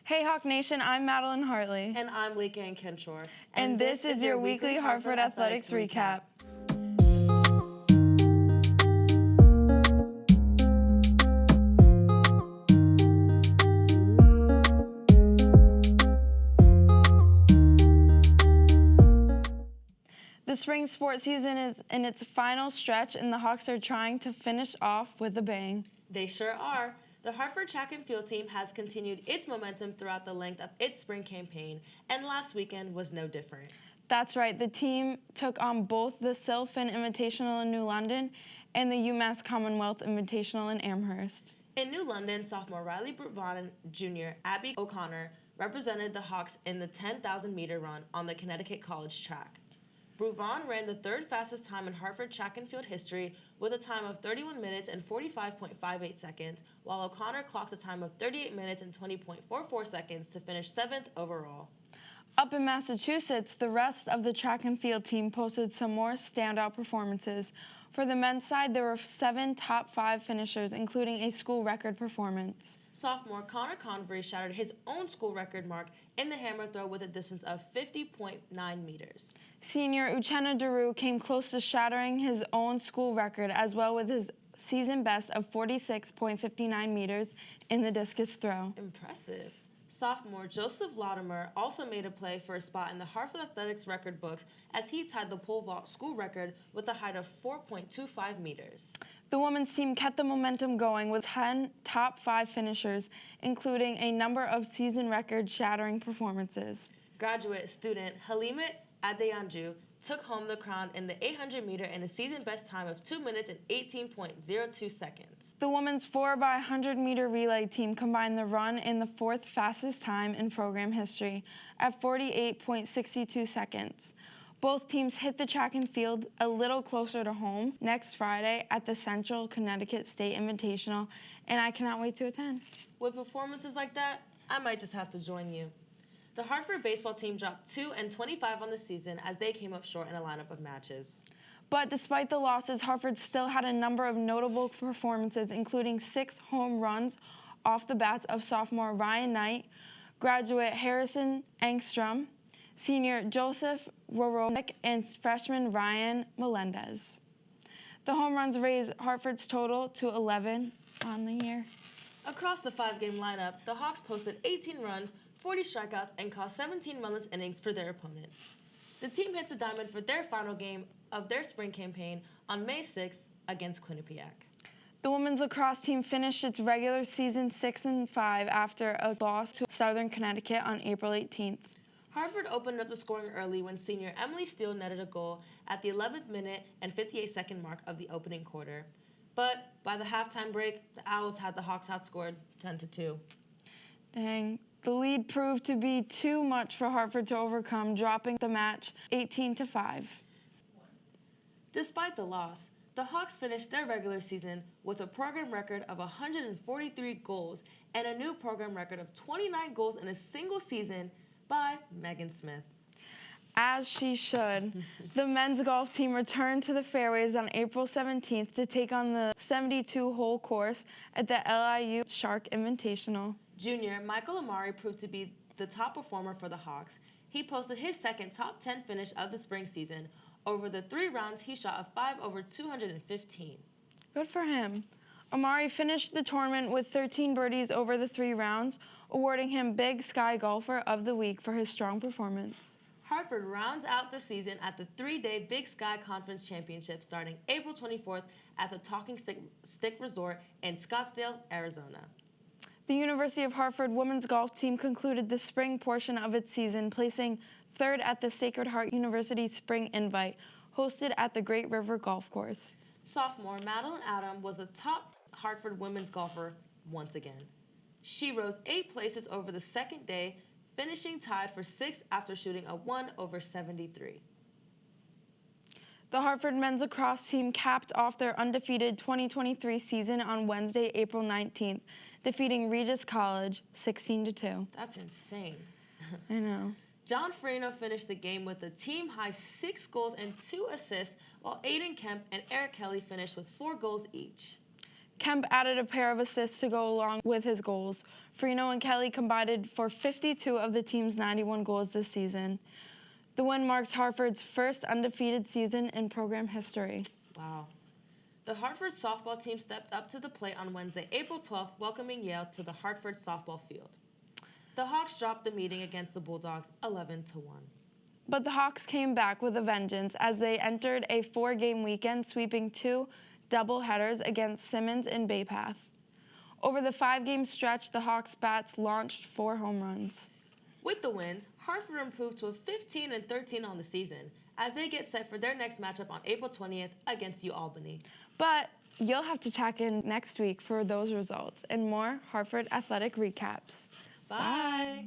Hey Hawk Nation, I'm Madeline Hartley. And I'm Leka and Kenshore. And this is your weekly Hartford Athletics recap. The spring sports season is in its final stretch, and the Hawks are trying to finish off with a bang. They sure are. The Hartford track and field team has continued its momentum throughout the length of its spring campaign, and last weekend was no different. That's right. The team took on both the Silfin Invitational in New London and the UMass Commonwealth Invitational in Amherst. In New London, sophomore Riley Brutvan and junior Abby O'Connor represented the Hawks in the 10,000-meter run on the Connecticut College track. Brutvan ran the third fastest time in Hartford track and field history with a time of 31 minutes and 45.58 seconds, while O'Connor clocked a time of 38 minutes and 20.44 seconds to finish 7th overall. Up in Massachusetts, the rest of the track and field team posted some more standout performances. For the men's side, there were 7 top 5 finishers, including a school record performance. Sophomore Connor Convery shattered his own school record mark in the hammer throw with a distance of 50.9 meters. Senior Uchenna Daru came close to shattering his own school record as well with his season best of 46.59 meters in the discus throw. Impressive. Sophomore Joseph Latimer also made a play for a spot in the Hartford Athletics record books as he tied the pole vault school record with a height of 4.25 meters. The women's team kept the momentum going with 10 top 5 finishers, including a number of season record-shattering performances. Graduate student Halima Adeyanju took home the crown in the 800-meter in a season-best time of 2 minutes and 18.02 seconds. The women's 4x100-meter relay team combined the run in the 4th fastest time in program history at 48.62 seconds. Both teams hit the track and field a little closer to home next Friday at the Central Connecticut State Invitational, and I cannot wait to attend. With performances like that, I might just have to join you. The Hartford baseball team dropped 2-25 on the season as they came up short in a lineup of matches. But despite the losses, Hartford still had a number of notable performances, including 6 home runs off the bats of sophomore Ryan Knight, graduate Harrison Engstrom, senior Joseph Woronik, and freshman Ryan Melendez. The home runs raised Hartford's total to 11 on the year. Across the 5-game lineup, the Hawks posted 18 runs, 40 strikeouts, and caused 17 runless innings for their opponents. The team hits a diamond for their final game of their spring campaign on May 6th against Quinnipiac. The women's lacrosse team finished its regular season 6-5 after a loss to Southern Connecticut on April 18th. Hartford opened up the scoring early when senior Emily Steele netted a goal at the 11th minute and 58-second mark of the opening quarter. But by the halftime break, the Owls had the Hawks outscored 10-2. Dang. The lead proved to be too much for Hartford to overcome, dropping the match 18-5. Despite the loss, the Hawks finished their regular season with a program record of 143 goals and a new program record of 29 goals in a single season by Megan Smith. As she should. The men's golf team returned to the fairways on April 17th to take on the 72-hole course at the LIU Shark Invitational. Junior Michael Amari proved to be the top performer for the Hawks. He posted his second top 10 finish of the spring season. Over the 3 rounds, he shot a 5 over 215. Good for him. Amari finished the tournament with 13 birdies over the 3 rounds, awarding him Big Sky Golfer of the Week for his strong performance. Hartford rounds out the season at the 3-day Big Sky Conference Championship starting April 24th at the Talking Stick Resort in Scottsdale, Arizona. The University of Hartford women's golf team concluded the spring portion of its season, placing 3rd at the Sacred Heart University Spring Invite, hosted at the Great River Golf Course. Sophomore Madeline Adam was the top Hartford women's golfer once again. She rose 8 places over the second day, finishing tied for 6th after shooting a 1 over 73. The Hartford men's lacrosse team capped off their undefeated 2023 season on Wednesday, April 19th, defeating Regis College 16-2. That's insane. I know. John Farino finished the game with a team-high 6 goals and 2 assists, while Aiden Kemp and Eric Kelly finished with 4 goals each. Kemp added a pair of assists to go along with his goals. Freno and Kelly combined for 52 of the team's 91 goals this season. The win marks Hartford's first undefeated season in program history. Wow. The Hartford softball team stepped up to the plate on Wednesday, April 12th, welcoming Yale to the Hartford softball field. The Hawks dropped the meeting against the Bulldogs 11-1. But the Hawks came back with a vengeance as they entered a 4-game weekend, sweeping 2 doubleheaders against Simmons and Bay Path. Over the 5-game stretch, the Hawks' bats launched 4 home runs. With the wins, Hartford improved to a 15-13 on the season as they get set for their next matchup on April 20th against UAlbany. But you'll have to check in next week for those results and more Hartford Athletic recaps. Bye.